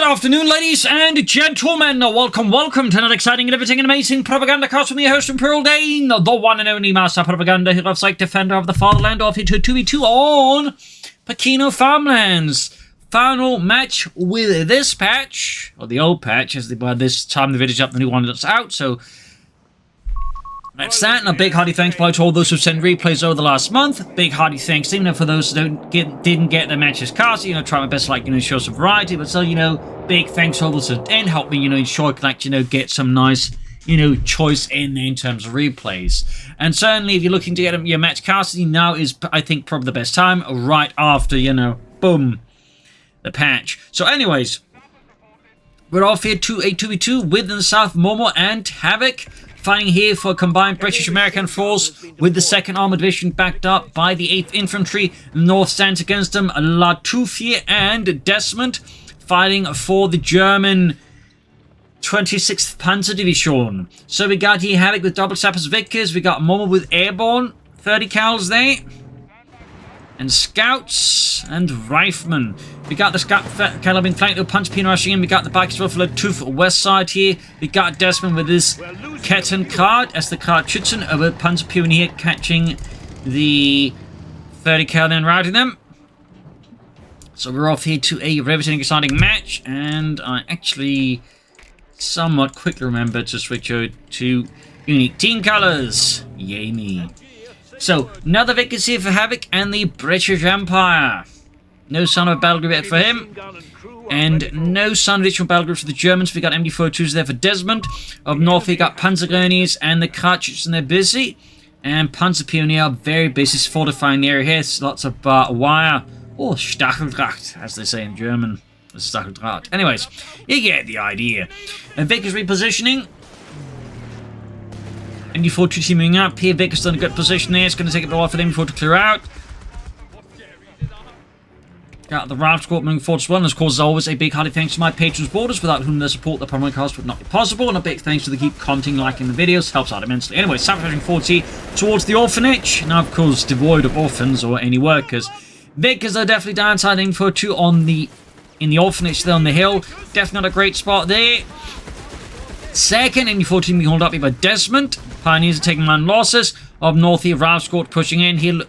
Good afternoon, ladies and gentlemen. Welcome to another exciting and everything and amazing Propagandacast with me, host and Pearl Dane, the one and only master propaganda who loves like defender of the fatherland of it 2v2 on Pachino Farmlands. Final match with this patch, or the old patch, as by this time the video's up, the new one that's out, so that's that, and a big hearty thanks to all those who sent replays over the last month. Big hearty thanks, even for those who didn't get their matches cast. Try my best to, show some variety, but still, big thanks to all those who did help me, ensure I can, get some nice, choice in terms of replays. And certainly, if you're looking to get your match casting, now is, I think, probably the best time, right after, boom, the patch. So anyways, we're off here to a 2v2 with in the south, Momo and Havoc. Fighting here for a combined British-American force with the 2nd Armored Division backed up by the 8th Infantry. The North stands against them, Lattouf here and Desmond fighting for the German 26th Panzer Division. So we got here Havoc with double sappers Vickers, we got Momo with Airborne, 30 cals there, and Scouts and Riflemen. We got the Scout Cal being flanked with Pachino rushing in. We got the back as well for Lattouf west side here. We got Desmond with his Ketten card as the card Schützen over Panzer here catching the 30 cal and routing them. So we're off here to a riveting exciting match, and I actually somewhat quickly remembered to switch over to unique team colors. Yay me. So, another Vickers here for Havoc and the British Empire. No sign of a battle group yet for him. And no sign of additional battle groups for the Germans. We got MD-42s there for Desmond. Up north, we got Panzergrenadiers and the Kartuschs, and they're busy. And Panzer Pioneer very busy fortifying the area here. It's lots of wire. Or Stacheldraht, as they say in German. Stacheldraht. Anyways, you get the idea. And Vickers repositioning. MD-42 teaming up here. Vickers done a good position there. It's going to take a while for the MD-4 to clear out. Got the Ralph Squad moving forward as well. And of course, as always, a big hearty thanks to my patrons borders, without whom their support the Propagandacast would not be possible. And a big thanks to the keep commenting, liking the videos. Helps out immensely. Anyway, sabotaging 40 towards the orphanage. Now, of course, devoid of orphans or any workers. Vickers are definitely downside MD-42 in the orphanage there on the hill. Definitely not a great spot there. Second, MD-14 being held up here by Desmond. Pioneers are taking man losses. Up north here, Ralph Squad pushing in here.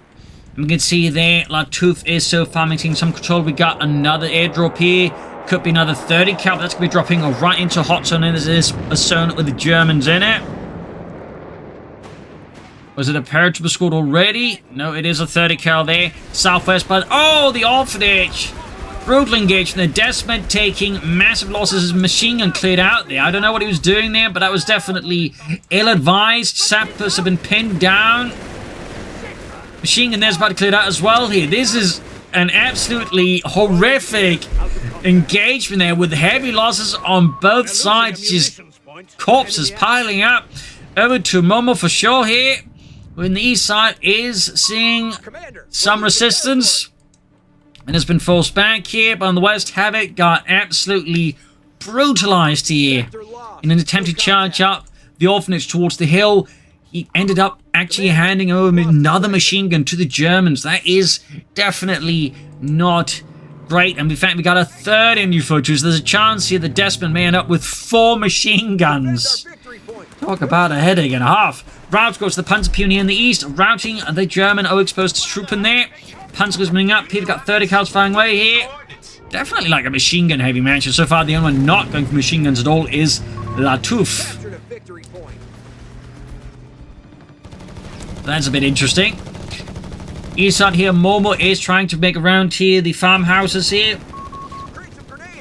We can see there, Lattouf is so far maintaining some control. We got another airdrop here. Could be another 30 cal. That's going to be dropping right into a hot zone. And there's a zone with the Germans in it. Was it a paratrooper squad already? No, it is a 30 cal there. Southwest, but oh, the orphanage. Brutal engagement. The Desmond taking massive losses as machine gun cleared out there. I don't know what he was doing there, but that was definitely ill-advised. Sappers have been pinned down. Machine gun there's about to clear out as well here. This is an absolutely horrific engagement there with heavy losses on both sides. Just corpses piling up. Over to Momo4sho here. When the east side is seeing some resistance and has been forced back here, but on the west, Havoc got absolutely brutalized here in an attempt to charge up the orphanage towards the hill. He ended up actually handing over another machine gun to the Germans. That is definitely not great. And in fact, we got a third MD-42, so there's a chance here that Desmond may end up with 4 machine guns. Talk about a headache and a half. Rout goes to the Panzer Pioneer in the east, routing the German exposed troop in there. Panzer goes moving up. People got 30 cals firing away here. Definitely like a machine gun heavy match. So far, the only one not going for machine guns at all is Lattouf. That's a bit interesting. East side here, Momo is trying to make around here the farmhouses here.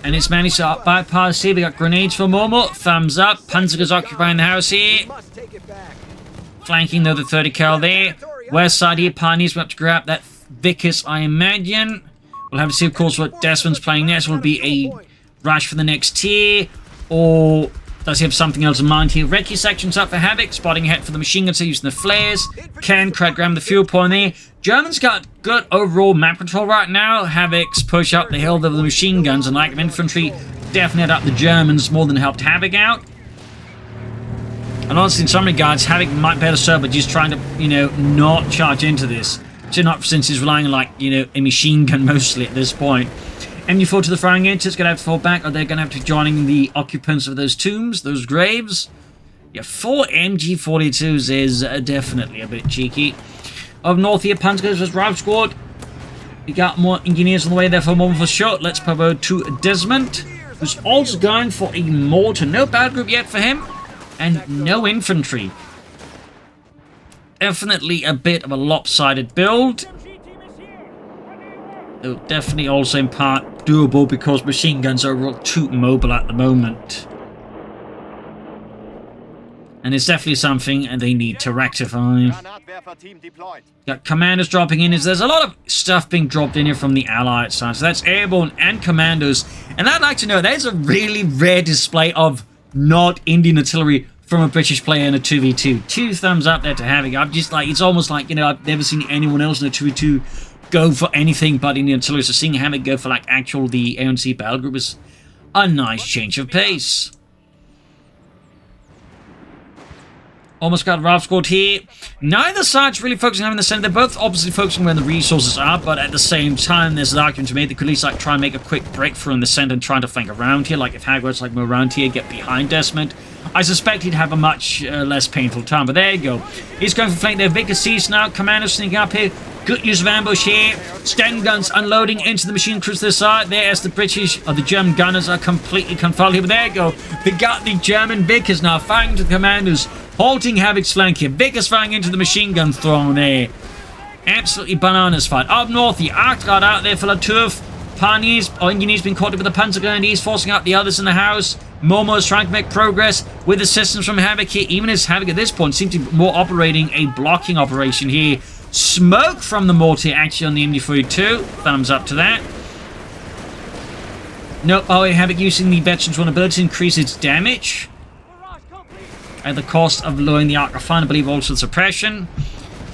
And it's managed to bypass here. We got grenades for Momo. Thumbs up. Panzer is occupying the house here. Flanking though the 30 cal there. West side here, Pioneers will have to grab that Vickers, I imagine. We'll have to see, of course, what Desmond's playing next. Will be a rush for the next tier, or does he have something else in mind here? Recce section's up for Havoc, spotting ahead for the machine guns, using the flares. Can grab the fuel point there. Germans got good overall map control right now. Havoc's push up the hill with the machine guns and lack of infantry definitely up the Germans more than helped Havoc out. And honestly, in some regards, Havoc might better serve, but just trying to, not charge into this. So not since he's relying on, a machine gun mostly at this point. MG4 to the firing edge. It's going to have to fall back, or they're going to have to be joining the occupants of those tombs, those graves. Yeah, 4 MG42s is definitely a bit cheeky. Up north here, Panzer versus Rive Squad. We got more engineers on the way there for Momo4sho. Let's promote to Desmond, who's also going for a mortar. No battle group yet for him, and no infantry. Definitely a bit of a lopsided build. Though definitely also in part doable because machine guns are too mobile at the moment. And it's definitely something they need to rectify. Got commanders dropping in. There's a lot of stuff being dropped in here from the Allied side. So that's airborne and commandos. And I'd like to know, there's a really rare display of not Indian artillery from a British player in a 2v2. 2 thumbs up there to Havoc. I'm just like, it's almost like, you know, I've never seen anyone else in a 2v2 go for anything but Indian artillery. So seeing Havoc go for like actual the ANC battle group is a nice change of pace. Almost got a Rive Squad here. Neither side's really focusing on the center. They're both obviously focusing where the resources are, but at the same time, there's an argument to make. They could at least like try and make a quick breakthrough in the center and try to flank around here. Like if Hagrid's like move around here, get behind Desmond, I suspect he'd have a much less painful time. But there you go. He's going for flank there. Vickers sees now. Commander sneaking up here. Good use of ambush here. Sten guns unloading into the machine crews to the side. There as the British or the German gunners are completely confounded here. But there you go. They got the German Vickers now firing to the commanders. Halting Havoc's flank here. Vickers firing into the machine gun throne there. Absolutely bananas fight. Up north, the Arctrad out there for Lattouf. Engineer's been caught up with the Panzergrenadiers, forcing out the others in the house. Momo's trying to make progress with assistance from Havoc here. Even as Havoc at this point seems to be more operating a blocking operation here. Smoke from the mortar actually on the MG42. Thumbs up to that. Nope. Oh, Havoc using the veteran's vulnerability to increase its damage. At the cost of lowering the arc of fire, I believe also the suppression.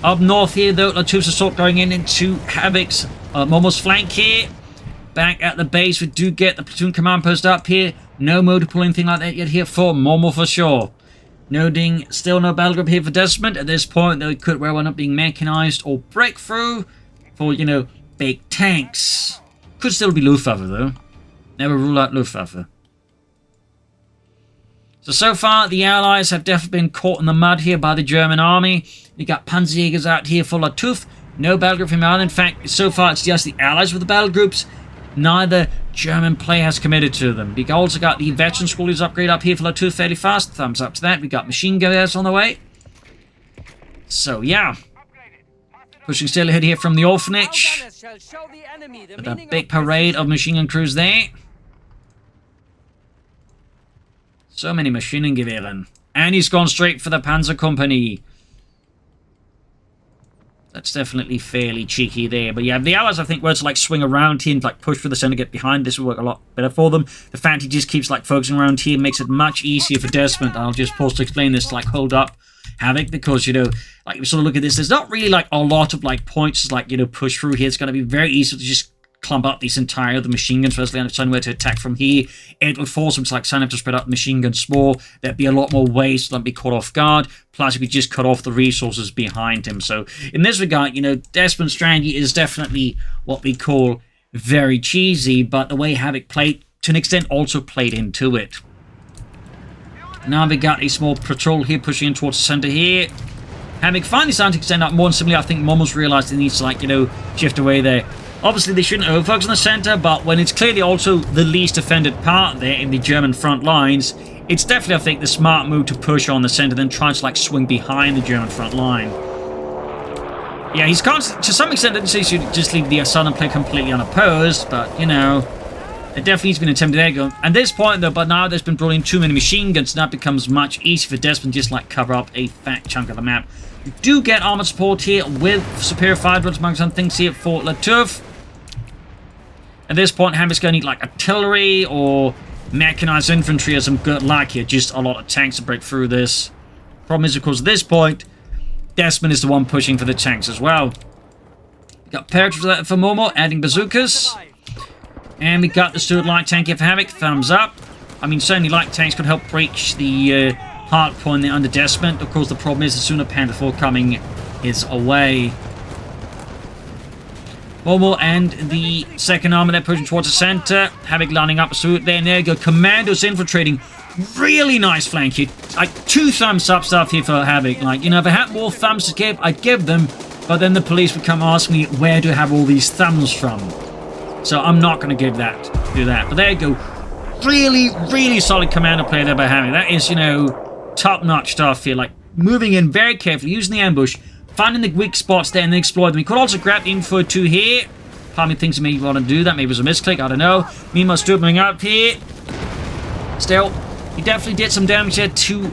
Up north here, though, Lattouf's assault going into Havoc's Momo's flank here. Back at the base, we do get the platoon command post up here. No mode to pull anything like that yet here for Momo4sho. Noting still no battle group here for Desmond. At this point, though, it could well end up being mechanized or breakthrough for, you know, big tanks. Could still be Luftwaffe, though. Never rule out Luftwaffe. So far, the Allies have definitely been caught in the mud here by the German army. You got Panzerjägers out here for Lattouf. No battle group from Ireland. In fact, so far, it's just the Allies with the battle groups. Neither German player has committed to them. We also got the veteran schoolers upgrade up here for Lattouf fairly fast. Thumbs up to that. We got machine gunners on the way. So, yeah. Pushing still ahead here from the orphanage. With a big parade of machine gun crews there. So many Maschinengewehren. And he's gone straight for the Panzer Company. That's definitely fairly cheeky there. But yeah, the Allies, I think, were to like swing around here and like push for the center, get behind, this would work a lot better for them. The fact he just keeps like focusing around here makes it much easier for Desmond. I'll just pause to explain this to like hold up Havoc, because, you know, like if you sort of look at this, there's not really like a lot of like points to like, you know, push through here. It's going to be very easy to just clump up this entire of the machine guns, firstly, and decide where to attack from here. It will force them to like sign up to spread out the machine guns more. There'd be a lot more ways to not be caught off guard. Plus, we just cut off the resources behind him. So, in this regard, you know, Desmond's strategy is definitely what we call very cheesy, but the way Havoc played, to an extent, also played into it. Now we got a small patrol here pushing in towards the center here. Havoc finally starting to extend out more, and similarly, I think Momo's realized he needs to, like, you know, shift away there. Obviously, they shouldn't overfocus on the center, but when it's clearly also the least defended part there in the German front lines, it's definitely, I think, the smart move to push on the center, then try to like swing behind the German front line. Yeah, he's constant, to some extent, I didn't say he should just leave the southern play completely unopposed, but, you know, it definitely has been attempted there. Go. At this point, though, but now there's been brought in too many machine guns, and that becomes much easier for Desmond to just like cover up a fat chunk of the map. You do get armored support here with superior fire drones, among some things here for Lattouf. At this point, Havoc's going to need like artillery or mechanized infantry or some good luck here. Just a lot of tanks to break through this. Problem is, of course, at this point, Desmond is the one pushing for the tanks as well. We got paratroopers for Momo, adding bazookas. And we got the Stuart light tank here for Havoc. Thumbs up. I mean, certainly light tanks could help breach the hard point there under Desmond. Of course, the problem is the sooner Panther 4 coming is away. Momo and the second armor, they're pushing towards the center. Havoc lining up a suit there, and there you go. Commandos infiltrating. Really nice flank here. Like, 2 thumbs up stuff here for Havoc. Like, you know, if I had more thumbs to give, I'd give them. But then the police would come ask me, where do I have all these thumbs from? So I'm not going to do that. But there you go. Really, really solid commando play there by Havoc. That is, you know, top-notch stuff here. Like, moving in very carefully, using the ambush, finding the weak spots there and then exploit them. He could also grab the info 2 here. Part of me thinks he may want to do that. Maybe it was a misclick, I don't know. Meanwhile, Stuart moving up here. Still, he definitely did some damage there to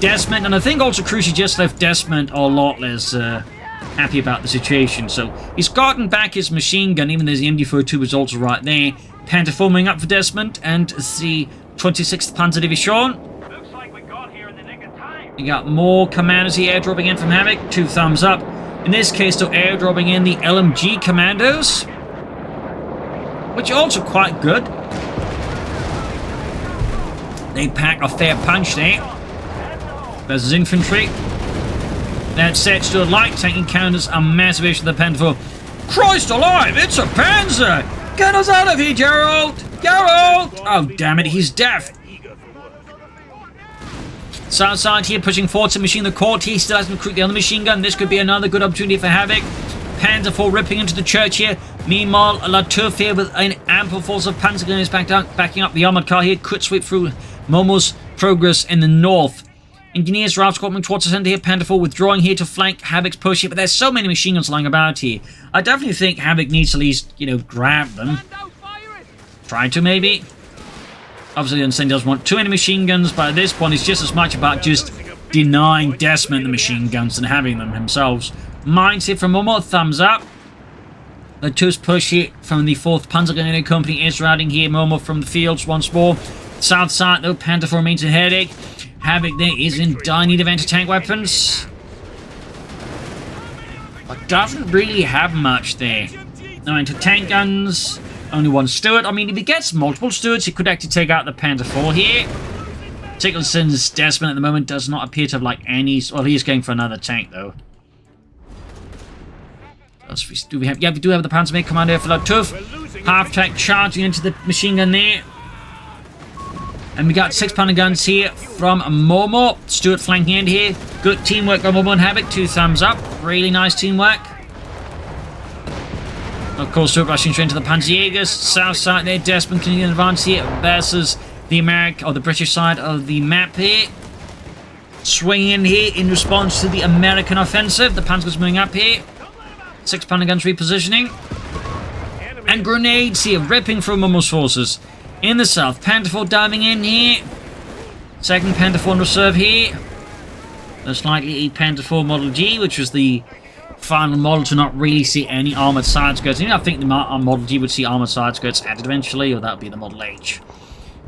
Desmond. And I think also crucially just left Desmond a lot less happy about the situation. So he's gotten back his machine gun, even though the MD42 was also right there. Panther forming up for Desmond and the 26th Panzer Division. You got more commandos here airdropping in from Havoc. 2 thumbs up. In this case, though, airdropping in the LMG commandos, which are also quite good. They pack a fair punch there. Versus infantry. That said, still light tank encounters a massive issue of the Panther. Christ alive! It's a Panzer! Get us out of here, Gerald! Gerald! Oh, damn it, he's deaf. South side here, pushing forward to machine the CoH3. Still hasn't recruited the other machine gun. This could be another good opportunity for Havoc. Panzer IV ripping into the church here. Meanwhile, Lattouf here with an ample force of Panzer gunners backing up the armored car here. Could sweep through Momo's progress in the north. Engineers are coming towards the center here. Panzer IV withdrawing here to flank Havoc's push here. But there's so many machine guns lying about here. I definitely think Havoc needs to at least, you know, grab them. Try to, maybe. Obviously, the he doesn't want too many machine guns, but at this point, it's just as much about just denying Desmond the machine guns than having them themselves. Mines here from Momo, thumbs up. Lattouf's push here from the 4th Panzergrenadier Company is routing here. Momo from the fields once more. South side, though, Panther IV remains a headache. Havoc there is in dire need of anti-tank weapons, but doesn't really have much there. No anti-tank guns. Only 1 Stuart. I mean, if he gets multiple Stuarts, he could actually take out the Panther IV here. Tickelson's Desmond at the moment does not appear to have, like, any... Well, he is going for another tank, though. What else do we have? Yeah, we do have the Panzer Commander for Lattouf. Half-track charging into the machine gun there. And we got 6-pounder guns here from Momo. Stuart flanking in here. Good teamwork by Momo and Havoc. 2 thumbs up. Really nice teamwork. Of course, Stuart rushing straight into the Panzerjägers. South side there, Desmond continuing advance here versus the the British side of the map here. Swinging in here in response to the American offensive. The Panzers moving up here. 6-pounder guns repositioning. And grenades here, ripping through Momo's forces. In the south, Panther IV diving in here. 2nd Panther IV in reserve here. Most likely a Panther IV Model G, which was the final model to not really see any armored side skirts. I think the Model G would see armored side skirts added eventually, or that would be the Model H.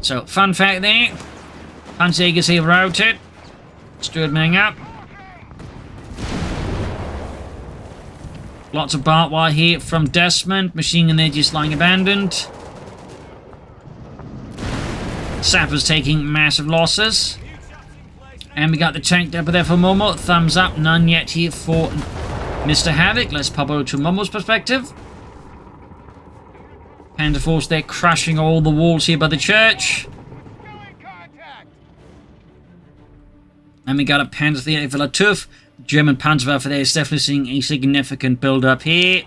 So, fun fact there. Panzerjägers here routed. Stuart moving up. Lots of barbed wire here from Desmond. Machine gun there just lying abandoned. Sappers taking massive losses. And we got the tank depot there for Momo. Thumbs up. None yet here for Mr. Havoc. Let's pop over to Momo's perspective. Panther Force there crushing all the walls here by the church. And we got a Panzer there for Lattouf. German Panzerwaffe there is definitely seeing a significant build-up here.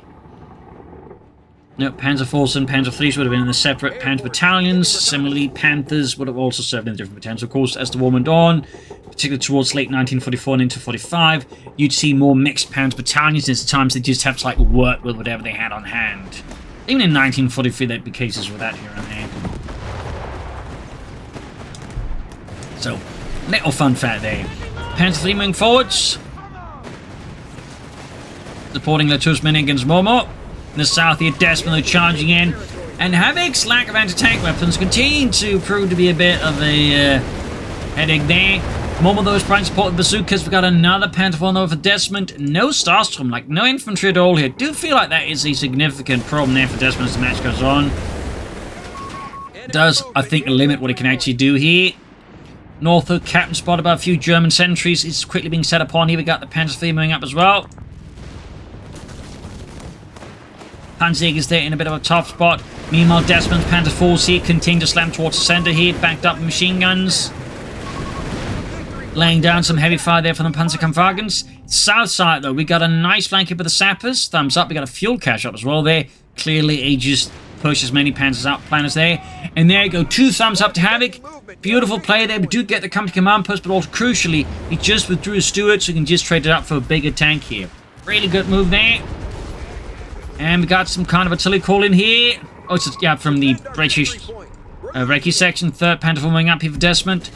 No, Panzer Force and Panzer IIIs would have been in the separate Panzer battalions. Similarly, Panthers would have also served in different battalions. Of course, as the war went on, particularly towards late 1944 and into 45, you'd see more mixed Panzer battalions. There's times they just have to like work with whatever they had on hand. Even in 1943, there'd be cases with that here and there. So, little fun fact there. Panzer III moving forwards. Supporting Lattouf's men against Momo. In the south here, Desmond charging in. And Havoc's lack of anti-tank weapons continue to prove to be a bit of a headache there. Momo, though, is trying to support the bazookas. We've got another Panther IV over Desmond. No Starstrom, like no infantry at all here. Do feel like that is a significant problem there for Desmond as the match goes on. Does, I think, limit what he can actually do here. Norfolk, captain spotted by a few German sentries. It's quickly being set upon here. We got the Panzer IV moving up as well. Panzer's there in a bit of a tough spot. Meanwhile, Desmond's Panzer Force here continue to slam towards the center here, backed up with machine guns. Laying down some heavy fire there from the Panzerkampfwagens. South side, though, we got a nice flank here with the sappers. Thumbs up. We got a fuel cache up as well there. Clearly, he just push as many Panzers out planners there. And there you go. 2 thumbs up to Havoc. Beautiful play there. We do get the company command post, but also crucially, he just withdrew his steward, so he can just trade it up for a bigger tank here. Really good move there. And we got some kind of artillery call in here. Oh, it's yeah, from the British Recce section. 3rd Panther moving up here for Desmond.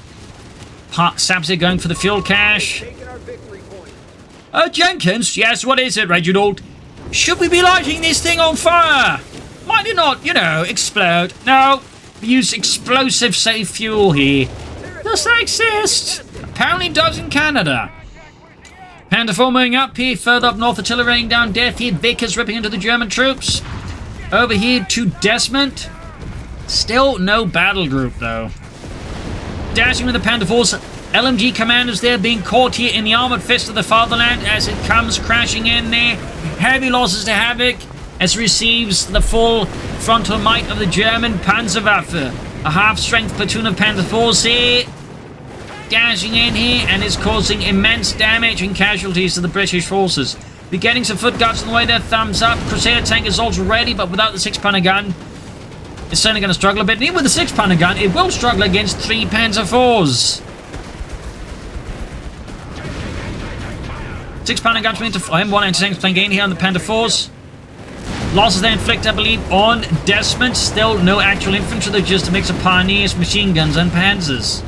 Saps here going for the fuel cache. Jenkins, yes, what is it, Reginald? Should we be lighting this thing on fire? Might it not, you know, explode? No, we use explosive safe fuel here. Does that exist? Apparently does in Canada. Panther 4 moving up here, further up north, artillery raining down death here. Vickers ripping into the German troops. Over here to Desmond. Still no battle group, though. Dashing with the Panther 4's LMG commanders there being caught here in the armored fist of the fatherland as it comes crashing in there. Heavy losses to Havoc as it receives the full frontal might of the German Panzerwaffe. A half-strength platoon of Panther 4s here. Dashing in here and is causing immense damage and casualties to the British forces. We're getting some foot guards on the way there. Thumbs up. Crusader tank is also ready, but without the 6-pounder gun, it's certainly going to struggle a bit. And even with the 6-pounder gun, it will struggle against 3 Panzer 4s. 6-pounder gun into flame. 1 anti-tank playing gain here on the Panther 4s. Losses they inflict, I believe, on Desmond. Still no actual infantry, though, just a mix of pioneers, machine guns, and panzers.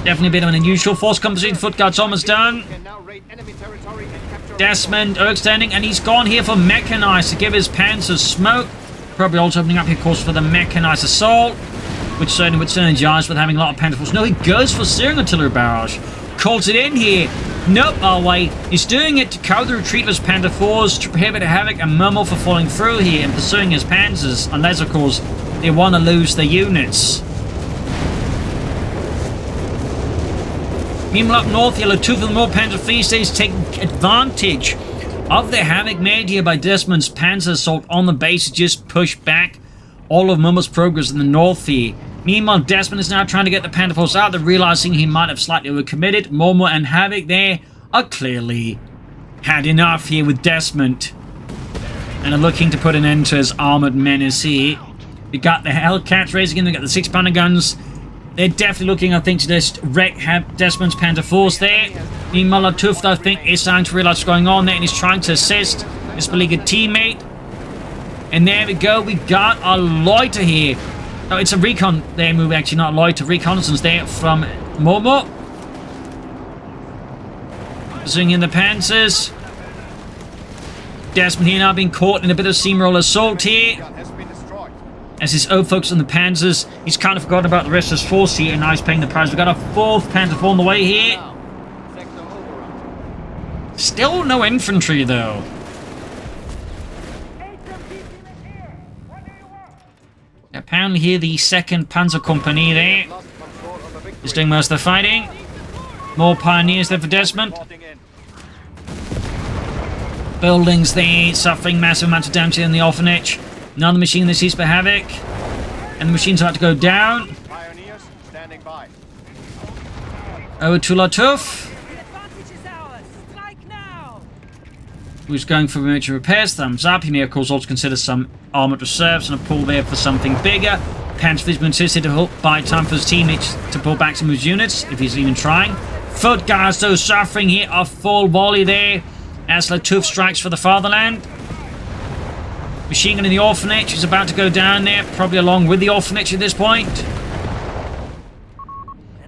Definitely a bit of an unusual force composition. Foot guards almost done. Desmond extending, and he's gone here for Mechanized to give his panzers smoke. Probably also opening up here, of course, for the Mechanized assault, which certainly would synergize with having a lot of Panther force. No, he goes for searing artillery barrage. Calls it in here. Nope, oh wait. He's doing it to counter the retreat of his Panther 4s to prohibit Havoc and Momo from falling through here and pursuing his panzers, unless, of course, they want to lose their units. Meanwhile, up north here, Lattouf and more Panzer Fleet stays taking advantage of the havoc made here by Desmond's Panzer assault on the base to just push back all of Momo's progress in the north here. Meanwhile, Desmond is now trying to get the Panther Force out. They're realizing he might have slightly overcommitted. Momo and Havoc there are clearly had enough here with Desmond and are looking to put an end to his armored menace here. We got the Hellcats raising in. We got the 6-pounder guns. They're definitely looking, I think, to just wreck Desmond's Panther Force there. Meanwhile, Lattouf, I think, is starting to realize what's going on there and he's trying to assist his beleaguered teammate. And there we go. We got a loiter here. Oh, it's a recon there move, actually, not a loiter. Reconnaissance there from Momo. Pursuing in the Panzers. Desmond here now being caught in a bit of steamroller assault here. As his own focus on the Panzers, he's kind of forgotten about the rest of his force here, and now he's paying the price. We've got a 4th Panther 4 on the way here. Still no infantry, though. Apparently here, the 2nd Panzer Company there is doing most of the fighting. More pioneers there for Desmond. Buildings there suffering massive amounts of damage in the orphanage. Another machine that sees for Havoc. And the machine's about to go down. Pioneers standing by. Over to Lattouf, who's going for military repairs. Thumbs up. He may, of course, also consider some armored reserves and a pull there for something bigger. Panzer's been insisted to buy time for his teammates to pull back some of his units, if he's even trying. Foot guards, though, suffering here. A full volley there as Lattouf strikes for the fatherland. Machine gun in the orphanage is about to go down there, probably along with the orphanage at this point.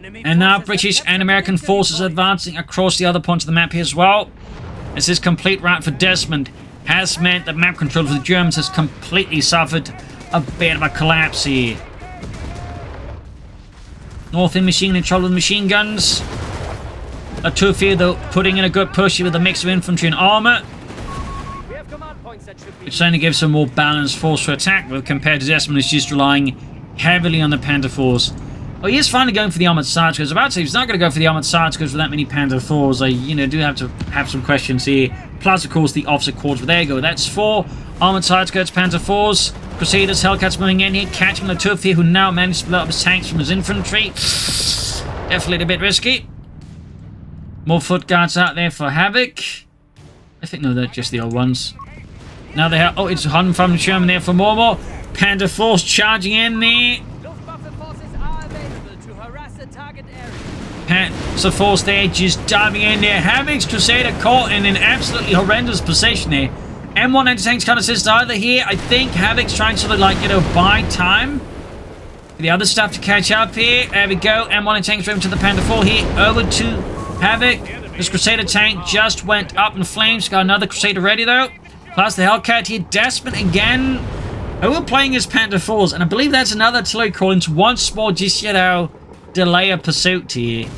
And now British and American forces are advancing across the other points of the map here as well. As this complete rout for Desmond has meant that map control for the Germans has completely suffered a bit of a collapse here. North in machine control with machine guns. Lattouf here, though, putting in a good push here with a mix of infantry and armor, which certainly gives a more balanced force for attack, but compared to Desmond, who's just relying heavily on the Panther Force. Oh, he is finally going for the armored side skirts. I was about to say he's not going to go for the armored side skirts with that many Panzer IVs. I, do have to have some questions here. Plus, of course, the officer quarters. But there you go. That's 4 armored side skirts, Panzer IVs. Crusaders, Hellcats moving in here, catching Lattouf here, who now managed to split up his tanks from his infantry. Definitely a bit risky. More foot guards out there for Havoc. I think, no, they're just the old ones. Now they have... Oh, it's Hun from Sherman there for Momo. Panzer Force charging in there. Panzer Force there just diving in there. Havoc's Crusader caught in an absolutely horrendous position there. M1 anti-tanks can't assist either here. I think Havoc's trying to sort of like, buy time for the other stuff to catch up here. There we go. M1 anti-tanks driven to the Panzer 4 here. Over to Havoc. This Crusader tank just went up in flames. Got another Crusader ready though. Plus the Hellcat here. Desmond again. Oh, we're playing as Panzer 4s. And I believe that's another artillery call into once more just, delay a pursuit here.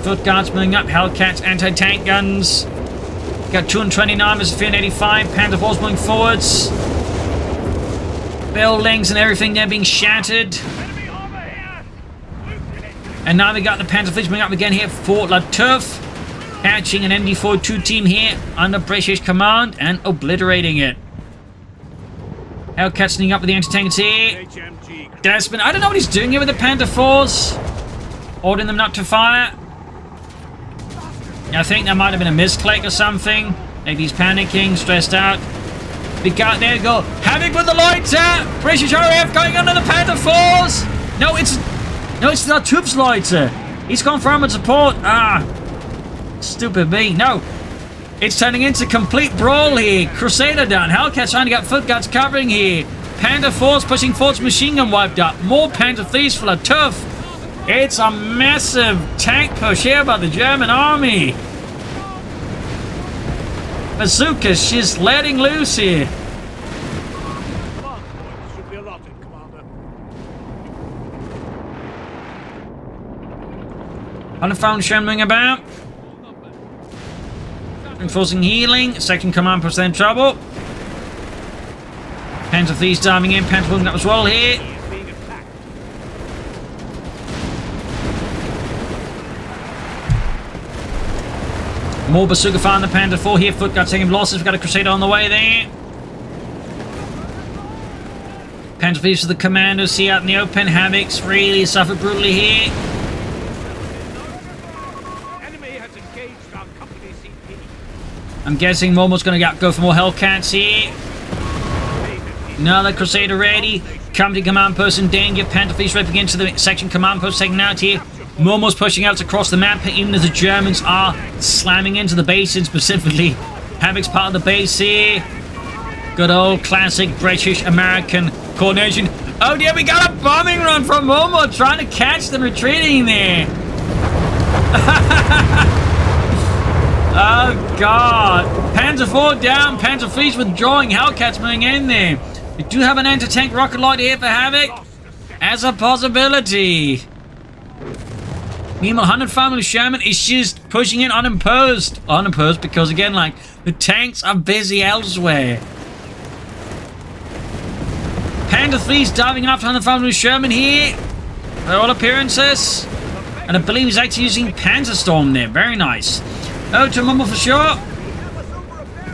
Foot guards moving up, Hellcats, anti-tank guns. Got 229 versus 385. Panzer IVs moving forwards. Buildings and everything there being shattered. And now we got the Panzer fleets moving up again here for Lattouf. Catching an MD42 team here under British command and obliterating it. Hellcats sneaking up with the anti-tanks here. Desmond, I don't know what he's doing here with the Panzer IVs. Ordering them not to fire. I think that might have been a misclick or something. Maybe he's panicking, stressed out. We got, there we go. Havoc with the lighter. British RAF going under the Panzer IVs. No, it's not Lattouf's lighter. He's gone for armored support. Stupid me. No. It's turning into complete brawl here. Crusader down. Hellcats trying to get foot guards covering here. Panzer IVs pushing forwards, machine gun wiped up. More Panzer IVs for Lattouf. It's a massive tank push here by the German army. Bazookas, she's letting loose here. Unfound Sherman about. Enforcing healing. Second command post in trouble. Panzer IVs diving in. Panzer pulling up as well here. More bazooka fire on the Panzer 4 here. Foot guard taking losses. We've got a Crusader on the way there. Panzer IVs for the commandos see out in the open. Havoc's really suffered brutally here. I'm guessing Momo's going to go for more Hellcats here. Another Crusader ready. Company command post in danger. Panzer IVs ripping into the section command post taken out here. Momo's pushing out across the map, even as the Germans are slamming into the bases, specifically Havoc's part of the base here. Good old classic British-American coordination. Oh dear, we got a bombing run from Momo, trying to catch them retreating there. Oh god. Panzer 4 down, Panzer IVs withdrawing, Hellcats moving in there. We do have an anti-tank rocket launcher here for Havoc as a possibility. Meanwhile, 100 family Sherman is just pushing in unopposed. Unopposed because, again, like, the tanks are busy elsewhere. Panzer IVs diving after 100 family Sherman here. By all appearances. And I believe he's actually using Panzer Storm there. Very nice. Oh, to Momo4sho.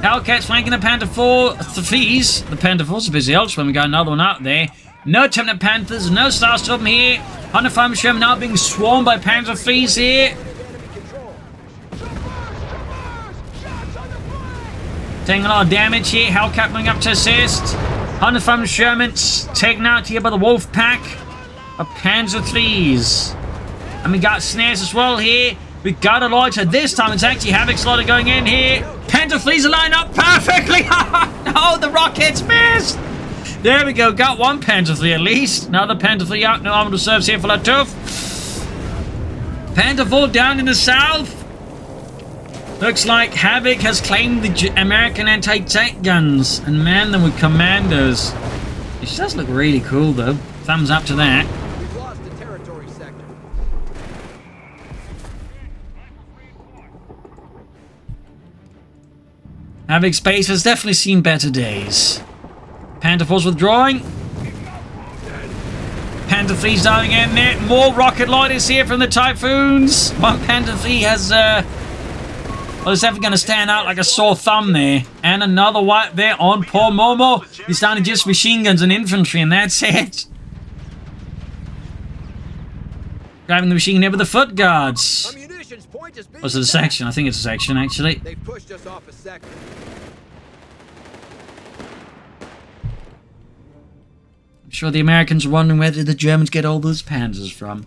Hellcats flanking the Panzer IVs. The Panzer IVs are busy elsewhere. We got another one out there. No Template Panthers, no Starstorm here. 105 Sherman now being swarmed by Panzer IVs here. Taking a lot of damage here. Hellcat moving up to assist. 105 Sherman taken out here by the Wolf Pack of Panzer IVs. And we got snares as well here. We got a lighter. This time it's actually Havoc's lighter going in here. Panzer IVs are lined up perfectly. No, the rockets missed. There we go. Got one Panzer III at least. Another Panzer III out. No armored reserves here for Lattouf. Panzer IV down in the south. Looks like Havoc has claimed the American anti-tank guns and manned them with commandos. It does look really cool though. Thumbs up to that. We've lost the territory sector. Havoc's base has definitely seen better days. Panzer IV's withdrawing. Panther 3's diving in there. More rocket loaders here from the Typhoons. One Panther 3 has, well, it's definitely going to stand out like a sore thumb there. And another wipe there on poor Momo. He's down to just machine guns and infantry, and that's it. Grabbing the machine there with the foot guards. Was it a section? I think it's a section, actually. They pushed us off a sector. I'm sure the Americans are wondering where did the Germans get all those Panzers from.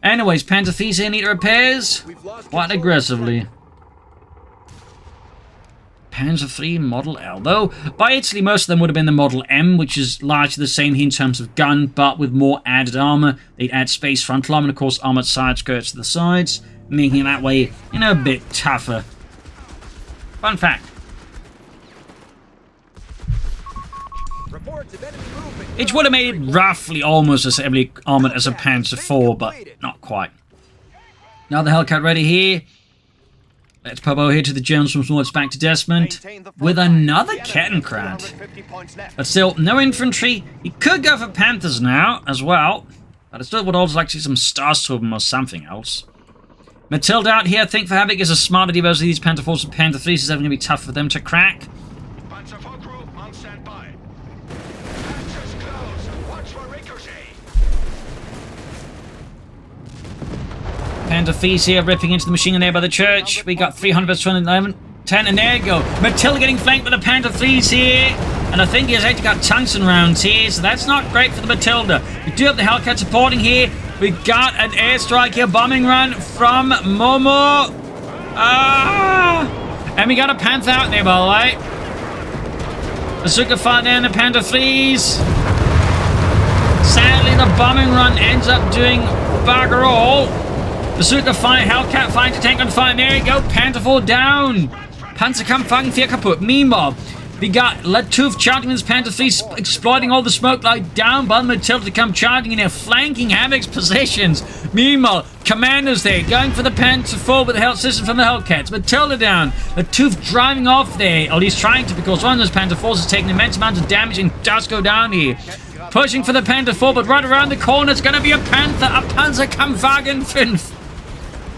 Anyways, Panther 3's here need repairs. Quite aggressively. Panzer 3 Model L. Though, by Italy, most of them would have been the Model M, which is largely the same here in terms of gun, but with more added armor. They'd add space frontal armor and, of course, armored side skirts to the sides, making it that way, you know, a bit tougher. Fun fact. It would have made it roughly almost as heavily armored as a Panzer 4, but not quite. Now the Hellcat ready here. Let's pop over here to the Germans from Swords back to Desmond with another Kettenkrant. But still, no infantry. He could go for Panthers now as well, but I still would also like to see some Starstorm or something else. Matilda out here, I think for Havoc is a smarter diverse of these Panther 4s and Panther 3s, so it's going to be tough for them to crack. Panzer 4 group on standby. Hatches closed. Watch for ricochet. Panther 3s here ripping into the machine gun there by the church. We got 300 versus 210, and there you go. Matilda getting flanked by the Panther 3s here. And I think he has actually got tungsten rounds here, so that's not great for the Matilda. We do have the Hellcat supporting here. We got an airstrike here, bombing run from Momo. And we got a Panther out there, by the way. Bazooka fire there in the Panther 3s. Sadly, the bombing run ends up doing bugger all. Bazooka fire, Hellcat fire to tank on fire. There you go, Panther 4 down. Panzerkampfwagen 4 kaputt. Meanwhile, we got Lattouf charging with his Panther 3, exploiting all the smoke light down by the Matilda to come charging in there, flanking Havoc's positions. Meanwhile, Commandos there, going for the Panther 4 with the health system from the Hellcats. Matilda down, Lattouf driving off there, or at least trying to, because one of those Panther 4s is taking immense amounts of damage and does go down here. Pushing for the Panther 4, but right around the corner, it's going to be a Panther, a Panzerkampfwagen 5.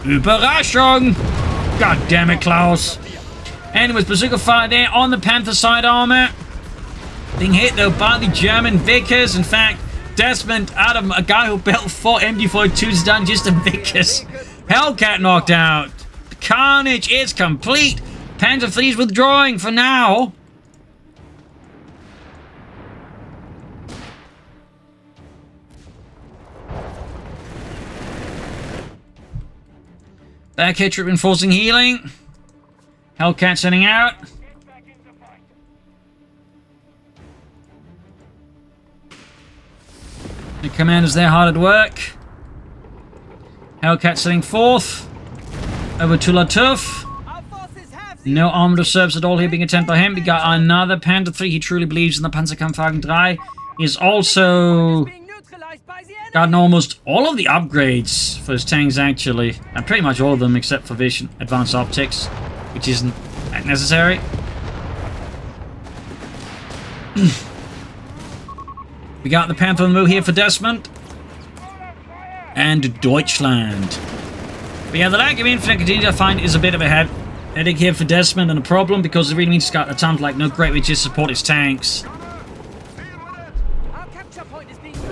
Überraschung! God damn it, Klaus. Anyways, bazooka fire there on the Panther side armor. Being hit though by the German Vickers. In fact, Desmond, out of a guy who built 4 MG42s, done just a Vickers. Hellcat knocked out. The carnage is complete. Panther 3's withdrawing for now. Back here, troop enforcing healing. Hellcat sending out. The commander's there hard at work. Hellcat sending forth. Over to Lattouf. No armored reserves at all here being attempted by him. We got another Panther 3. He truly believes in the Panzerkampfwagen 3. He's also gotten almost all of the upgrades for his tanks, actually. And pretty much all of them except for vision, advanced optics, which isn't that necessary. We got the Panther on the move here for Desmond. And Deutschland. But yeah, the lack of infantry continue I find is a bit of a headache here for Desmond, and a problem because it really means he's got at times like no great way to support his tanks.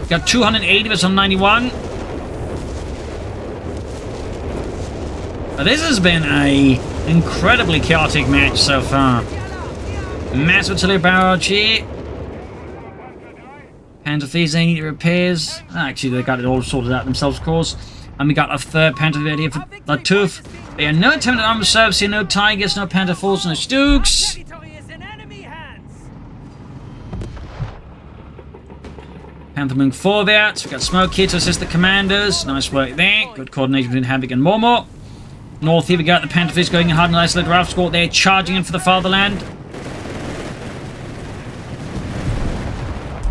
Got 280 versus 91. But this has been a incredibly chaotic match so far. Massive artillery barrage here. Panther 3s, they need repairs. Actually, they got it all sorted out themselves, of course. And we got a third Panther here for Lattouf. There are no attempted armor reserves here, no Tigers, no Panther 4s, no Stooks. Panther moving forward there. So we got smoke here to assist the commanders. Nice work there. Good coordination between Havoc and Momo. North here we got the Panther 3s going in hard and isolated Ralph squad there, charging in for the fatherland.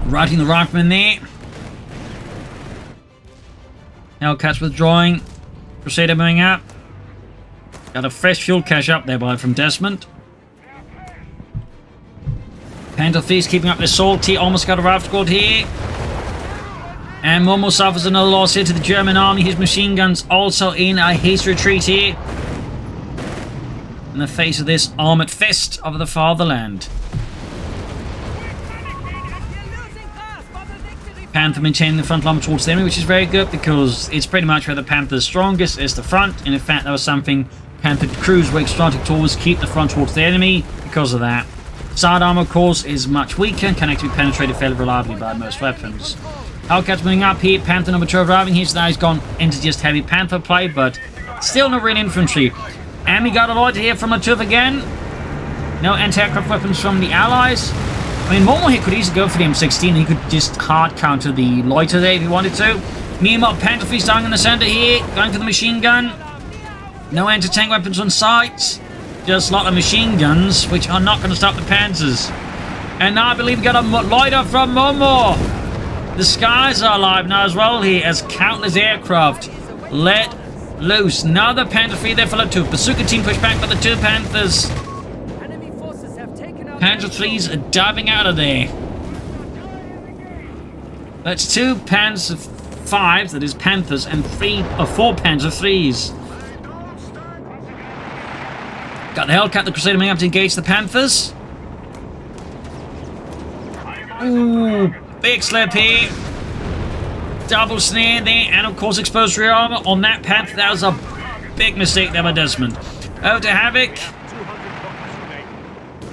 Routing the riflemen there. Hellcats withdrawing. Crusader moving up. Got a fresh fuel cache up there by from Desmond. Panther 3s keeping up their assault here. Almost got a Ralph squad here. And Momo suffers another loss here to the German army. His machine guns also in a hasty retreat here. In the face of this armoured fist of the fatherland. Panther maintaining the front line towards the enemy, which is very good because it's pretty much where the Panther's strongest is the front. And in fact, that was something Panther crews were starting to always keep the front towards the enemy because of that. Side armor, of course, is much weaker and can actually be penetrated fairly reliably by most weapons. Hellcat's moving up here. Panther number 2 arriving here, so now he's gone into just heavy Panther play, but still no real infantry. And we got a lot here from Lattouf again. No anti-aircraft weapons from the Allies. I mean, Momo here could easily go for the M16. He could just hard counter the Loiter there if he wanted to. Meanwhile, Panther Fleet's down in the center here, going for the machine gun. No anti-tank weapons on sight. Just a lot of machine guns, which are not going to stop the Panzers. And now I believe we got a Loiter from Momo. The skies are alive now as well here, as countless aircraft let loose. Another Panther Fleet there for Lattouf. Bazooka team pushed back by the 2 Panthers. Panzer 3s are diving out of there. That's 2 Panzer 5s, that is Panthers, and 4 Panzer 3s. Got the Hellcat, the Crusader moving up to engage the Panthers. Ooh, big slip here. Double snare there, and of course exposed rear armor on that Panther. That was a big mistake there by Desmond. Over to Havoc.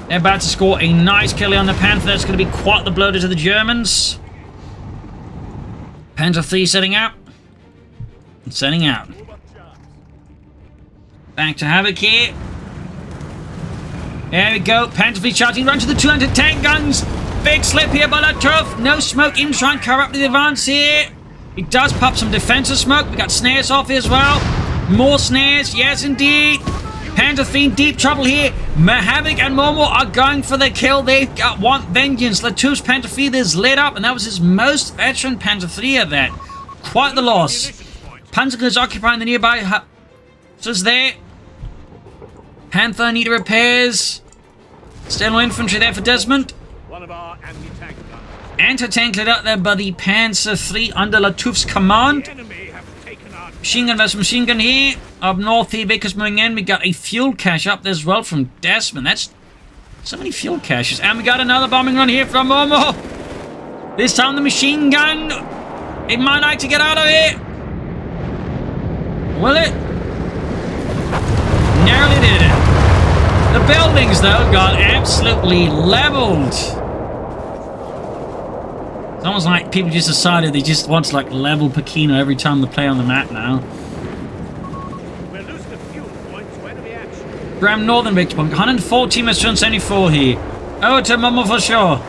They're about to score a nice kill on the Panther. That's going to be quite the blow to the Germans. Panzer 3 setting up. And setting out. Back to Havoc here. There we go. Panzer 3 charging. Run to the 2 anti-tank guns. Big slip here by Lattouf. No smoke in. Try and cover up the advance here. He does pop some defensive smoke. We got snares off here as well. More snares. Yes, indeed. Panther 3 in deep trouble here. Havoc and Momo are going for the kill. They've got one vengeance. Lattouf's Panther 3 is lit up, and that was his most veteran Panther 3 at that. Quite the loss. Panzer is occupying the nearby houses there. Panther need repairs. Still no infantry there for Desmond. One of our anti-tank guns. Anti-tank lit up there by the Panzer 3 under Lattouf's command. Machine gun versus machine gun here. Up north here, Baker's moving in. We got a fuel cache up there as well from Desmond. That's so many fuel caches. And we got another bombing run here from Momo. This time the machine gun. It might like to get out of here. Will it? Nearly did it. The buildings, though, got absolutely leveled. It's almost like people just decided they just want to like level Pachino every time they play on the map now. We'll lose the fuel points to enemy action. Graham Northern victor point. 114 minutes 74 here. Over to Momo4sho.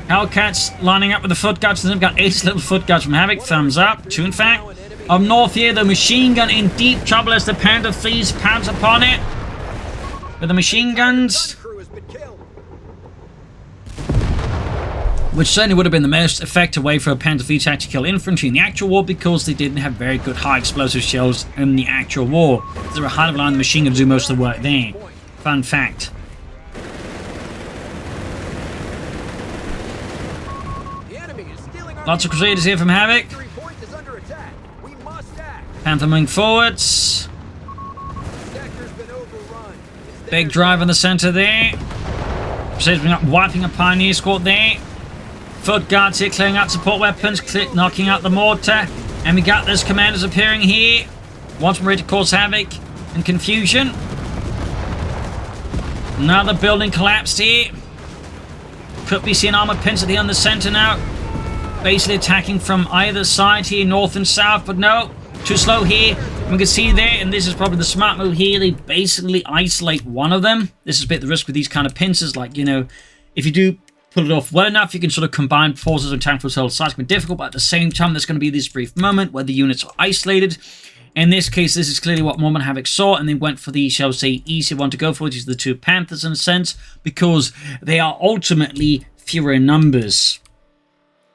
Hellcats lining up with the foot guards. They've got 8 little foot guards from Havoc. Thumbs up. 2 in fact. Up north here, the machine gun in deep trouble as the Panther 3s pounce upon it. With the machine guns. Which certainly would have been the most effective way for a Panther 3 to actually kill infantry in the actual war because they didn't have very good high explosive shells in the actual war. They were highly reliant on the machine gun to do most of the work there. Fun fact. Lots of Crusaders here from Havoc. Panther moving forwards. Big drive in the center there. Crusaders wiping a Pioneer squad there. Foot guards here clearing out support weapons, knocking out the mortar. And we got those commanders appearing here. Once more ready to cause havoc and confusion. Another building collapsed here. Could be seeing armored pincer here on the center now. Basically attacking from either side here, north and south, but no. Too slow here. We can see there, and this is probably the smart move here, they basically isolate one of them. This is a bit the risk with these kind of pincers, like, you know, if you do pull it off well enough, you can sort of combine forces and attack for several sides. It can be difficult, but at the same time, there's going to be this brief moment where the units are isolated. In this case, this is clearly what Momo and Havoc saw, and they went for the, shall we say, easier one to go for, which is the 2 Panthers in a sense, because they are ultimately fewer in numbers.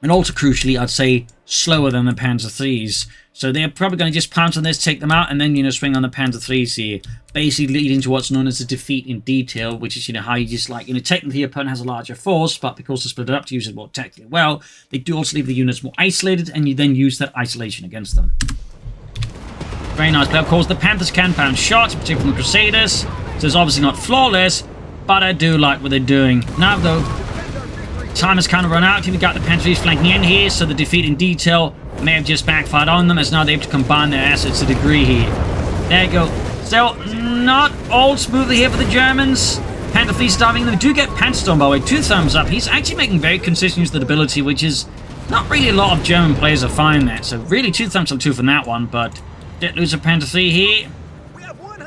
And also, crucially, I'd say slower than the Panzer IIIs. So they're probably going to just pounce on this, take them out, and then, you know, swing on the Panzer IIIs here. Basically leading to what's known as a defeat in detail, which is, you know, how you just, like, you know, technically the opponent has a larger force, but because they're split it up to use it more technically well, they do also leave the units more isolated, and you then use that isolation against them. Very nice. But of course, the Panthers can pound shots, particularly from the Crusaders, so it's obviously not flawless, but I do like what they're doing. Now, though, time has kind of run out. We've got the Panthers flanking in here, so the defeat in detail may have just backfired on them, as now they're able to combine their assets to a degree here. There you go. Still, not all smoothly here for the Germans. Panther Fleet diving. They do get Panzerstorm, by the way. 2 thumbs up. He's actually making very consistent use of the ability, which is not really a lot of German players are finding that. So really 2 thumbs up 2 from that one, but did lose a Panther Fleet here.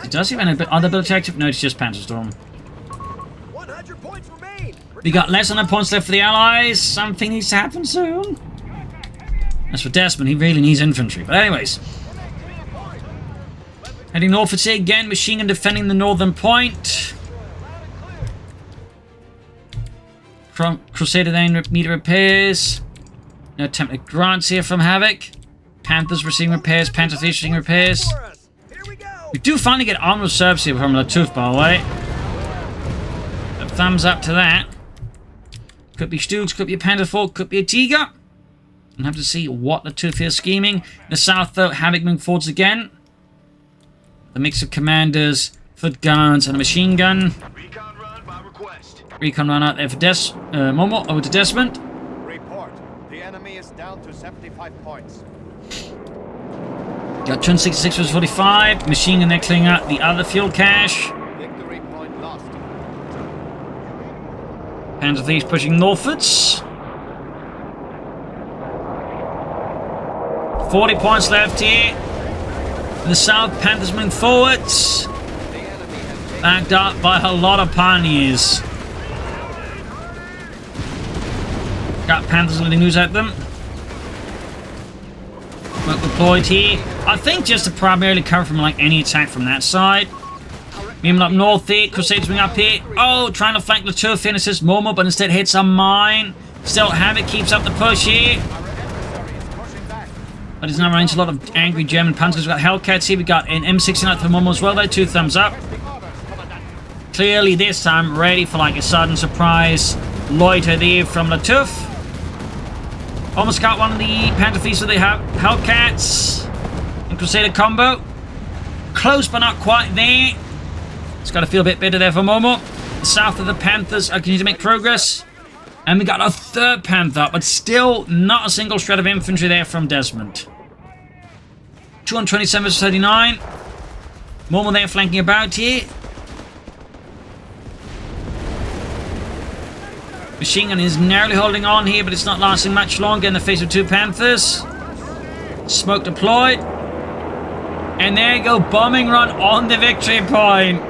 It does he have any other ability active? No, it's just Panzerstorm. 100 points remain. We got less than a points left for the Allies. Something needs to happen soon. As for Desmond, he really needs infantry. But anyways, heading northwards here again. Machine gun defending the northern point. Crusader then meter repairs. No attempted grants here from Havoc. Panthers receiving repairs. Panther Fleet receiving repairs. We do finally get armoured service here from Lattouf, by the way. A thumbs up to that. Could be Stooges, could be a Panther Fort, could be a Tiger. We'll have to see what Lattouf is scheming. In the south, though, Havoc moving forwards again. The mix of commanders, foot guns, and a machine gun. Recon run by request. Recon run out there for Momo, over to Desmond. Report. The enemy is down to 75 points. Got 266 versus 45. Machine gun there clearing out the other fuel cache. Victory point lost. Panzer Fleet pushing northwards. 40 points left here. In the south, Panthers moving forwards. Backed up by a lot of pioneers. Got Panthers letting news at them. Smoke deployed here. I think just to primarily cover from like any attack from that side. Meanwhile up north here, Crusaders moving up here. Oh, trying to flank Lattouf and assists Momo, but instead hits a mine. Still, Havoc keeps up the push here. But he's now running into a lot of angry German Panzers. We've got Hellcats here. We've got an M69 for Momo as well there. 2 thumbs up. Clearly this time ready for like a sudden surprise loiter there from Lattouf. Almost got one of the Panther Fleets with the Hellcats. And Crusader combo. Close but not quite there. It's got to feel a bit better there for Momo. The south of the Panthers are continuing to make progress. And we got a 3rd Panther, but still not a single shred of infantry there from Desmond. 227 versus 39. Momo there flanking about here. Machine gun is narrowly holding on here, but it's not lasting much longer in the face of 2 Panthers. Smoke deployed. And there you go, bombing run on the victory point.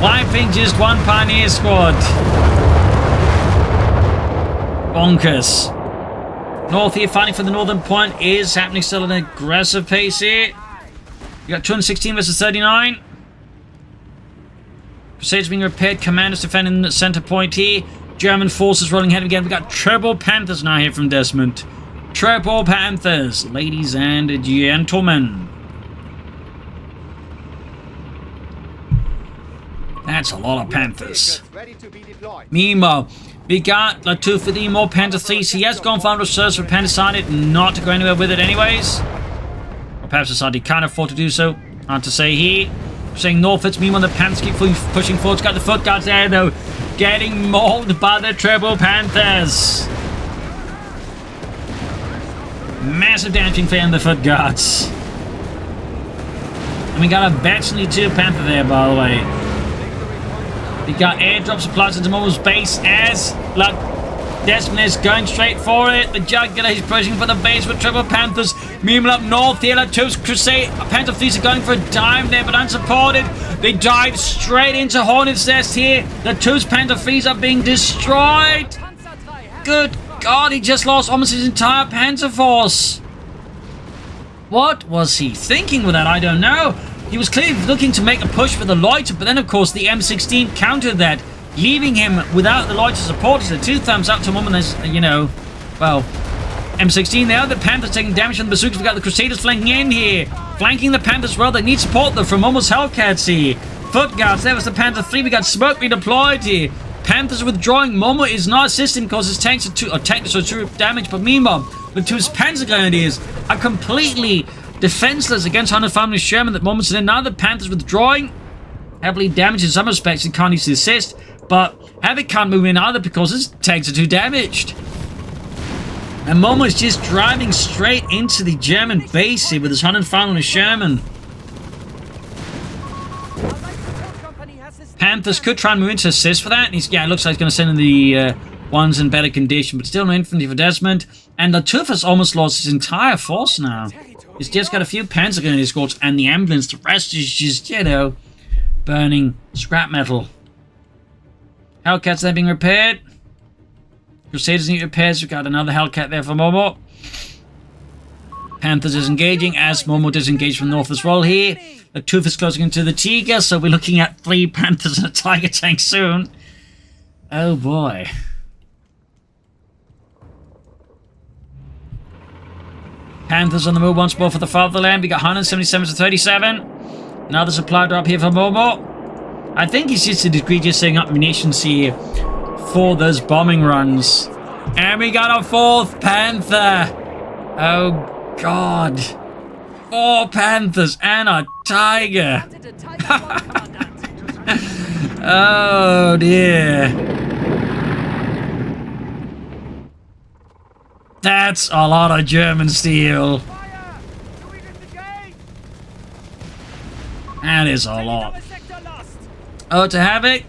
Wiping just 1 Pioneer squad. Bonkers. North here, fighting for the northern point is happening still at an aggressive pace here. You got 216 versus 39. Crusaders being repaired. Commanders defending the center point here. German forces rolling ahead again. We got triple Panthers now here from Desmond. Triple Panthers, ladies and gentlemen. That's a lot of Panthers. Meanwhile, we got Lattouf with the more Panther Fleets. He has gone for reserves, but Pan decided not to go anywhere with it anyways. Or perhaps decided he can't afford to do so. Hard to say here. Saying northwards, meanwhile the Panthers keep pushing forwards. Got the foot guards there though. Getting mauled by the triple Panthers. Massive damaging fair in the foot guards. And we got a Batchley 2 Panther there, by the way. We got airdrop supplies into Momo's base as Desmond is going straight for it. The Jugular is pushing for the base with triple Panthers. Meanwhile up north here, Lattouf's Crusade Panther Fleets are going for a dive there, but unsupported. They dive straight into Hornet's Nest here. Lattouf's Panther Fleets are being destroyed. Good God, he just lost almost his entire Panzer force. What was he thinking with that? I don't know. He was clearly looking to make a push for the loiter, but then of course the M16 countered that. leaving him without the lights of support. It's a 2 thumbs up to Momo. There's, you know, well, M16 there. The Panthers taking damage from the bazookas. We've got the Crusaders flanking in here. Flanking the Panthers well. They need support though from Momo's Hellcats here. Foot guards. There was the Panther 3. We got smoke redeployed here. Panthers withdrawing. Momo is not assisting because his tanks are too damage. But meanwhile, Lattouf's Panzer Grenadiers are completely defenseless against 100 Farmlands Sherman that Momo's in. Now the Panthers withdrawing. Heavily damaged in some respects. He can't use the assist. But Havoc can't move in either because his tanks are too damaged. And Momo is just driving straight into the German base here with his 100 Farmlands Sherman. Panthers could try and move into assist for that. And he's, yeah, it looks like he's going to send in the ones in better condition. But still no infantry for Desmond. And Lattouf has almost lost his entire force now. He's just got a few Panzer Grenadier squads and the ambulance. The rest is just, you know, burning scrap metal. Hellcats there being repaired. Crusaders need repairs. We've got another Hellcat there for Momo. Panthers is engaging as Momo disengaged from north as well here. Lattouf is closing into the Tiger, so we're looking at 3 Panthers and a Tiger tank soon. Oh boy. Panthers on the move once more for the fatherland. We got 177 to 37. Another supply drop here for Momo. I think he's just a degree just setting up munitions here for those bombing runs. And we got a 4th Panther. Oh god. 4 Panthers and a Tiger. Oh dear. That's a lot of German steel. That is a lot. Oh, to Havoc.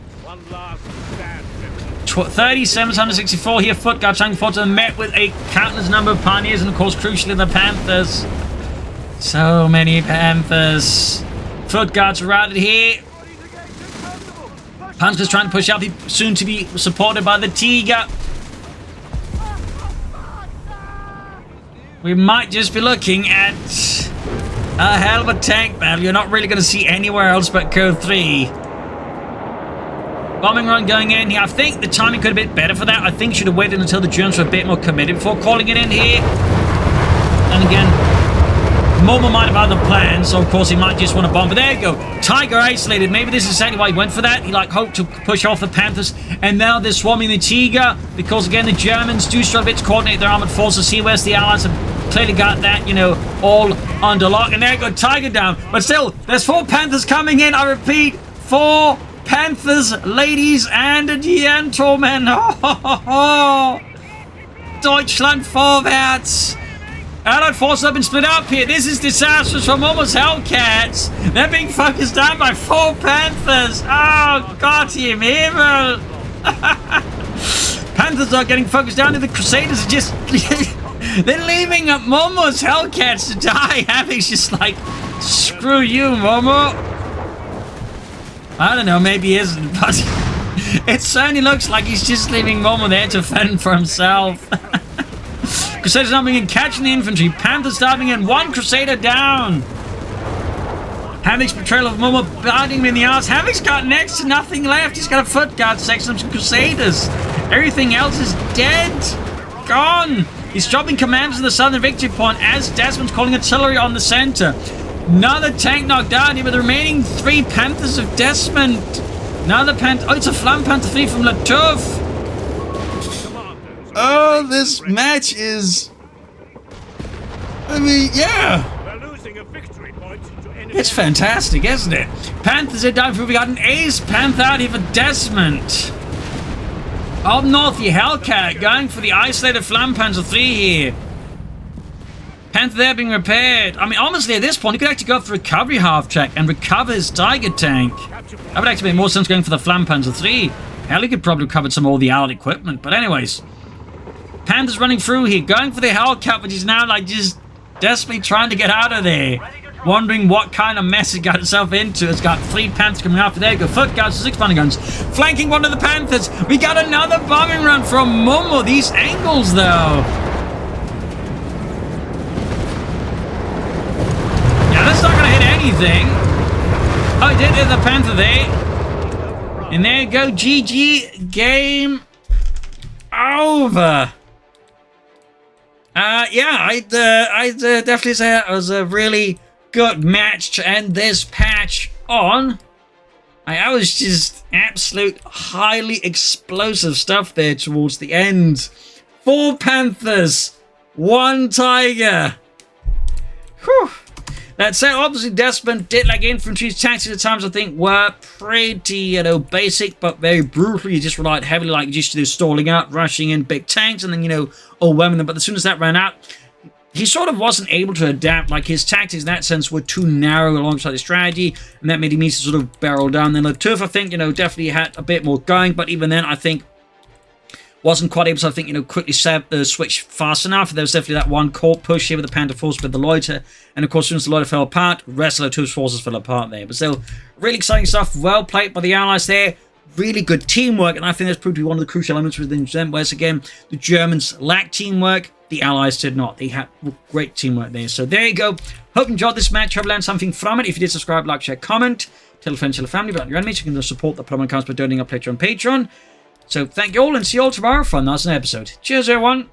3764 here. Foot guard trying to met with a countless number of pioneers and of course crucially the Panthers. So many Panthers. Foot guards are routed here. Panthers trying to push up, soon to be supported by the Tiger. We might just be looking at a hell of a tank battle you're not really going to see anywhere else but CoH3. Bombing run going in here. I think the timing could have been better for that. I think should have waited until the Germans were a bit more committed before calling it in here. And again, Momo might have other plans, so of course he might just want to bomb. But there you go. Tiger isolated. Maybe this is exactly why he went for that. He like hoped to push off the Panthers. And now they're swarming the Tiger. Because again, the Germans do struggle a bit to coordinate their armored forces here. Whereas the Allies have clearly got that, you know, all under lock. And there you go. Tiger down. But still, there's 4 Panthers coming in. I repeat, 4 Panthers, ladies and gentlemen. Deutschland vorwärts. Allied forces have been split up here. This is disastrous for Momo's Hellcats. They're being focused down by 4 Panthers. Oh, Gott im Himmel. Panthers are getting focused down, and the Crusaders are just... they're leaving Momo's Hellcats to die. Havoc's just like, screw you, Momo. I don't know, maybe he isn't, but it certainly looks like he's just leaving Momo there to fend for himself. Crusaders not being catching the infantry. Panthers diving in. 1 Crusader down. Havoc's betrayal of Momo biting him in the arse. Havoc's got next to nothing left. He's got a foot guard section of some Crusaders. Everything else is dead. Gone. He's dropping commands in the southern victory point as Desmond's calling artillery on the center. Another tank knocked down here with the remaining 3 Panthers of Desmond. Another Panther. Oh, it's a Flam Panther 3 from Lattouf. Oh, this match is... I mean, yeah. It's fantastic, isn't it? Panthers are down for... We got an ace Panther out here for Desmond. Up north, the Hellcat going for the isolated Flam Panzer 3 here. Panther there being repaired. I mean, honestly, at this point, he could actually go for recovery half-track and recover his Tiger tank. That would actually make more sense going for the Flam Panzer 3. Hell, he could probably recover some of all the Allied equipment. But anyways, Panthers running through here, going for the Hellcat, but he's now like just desperately trying to get out of there. Wondering what kind of mess he got himself into. It's got 3 Panthers coming after. There you go. Foot guards, 6 bombing guns. Flanking one of the Panthers. We got another bombing run from Momo. These angles, though. Yeah, that's not going to hit anything. Oh, he did hit the Panther there. And there you go. GG. Game over. Yeah, I'd definitely say it was a really good match to end this patch on. I was just absolute highly explosive stuff there towards the end. 4 Panthers, 1 Tiger. Whew. That said, obviously Desmond did like infantry's tactics at times, I think, were pretty, basic, but very brutal. You just relied heavily, like, just to do stalling out, rushing in big tanks, and then, overwhelming them. But as soon as that ran out, he sort of wasn't able to adapt. Like, his tactics in that sense were too narrow alongside his strategy, and that made him easy to sort of barrel down. Then Lattouf, I think, definitely had a bit more going, but even then, I think, wasn't quite able to, I think, quickly switch fast enough. There was definitely that one caught push here with the Panther force with the loiter, and of course, as soon as the loiter fell apart, the rest of Lattouf's forces fell apart there. But still, really exciting stuff. Well played by the Allies there. Really good teamwork, and I think that's proved to be one of the crucial elements within them, whereas again, the Germans lacked teamwork, the Allies did not. They had great teamwork there. So there you go. Hope you enjoyed this match. Hope you learned something from it. If you did, subscribe, like, share, comment. Tell a friend, tell a family about your enemies. You can support the Propagandacaster by donating up later on Patreon. So thank you all, and see you all tomorrow for another episode. Cheers, everyone.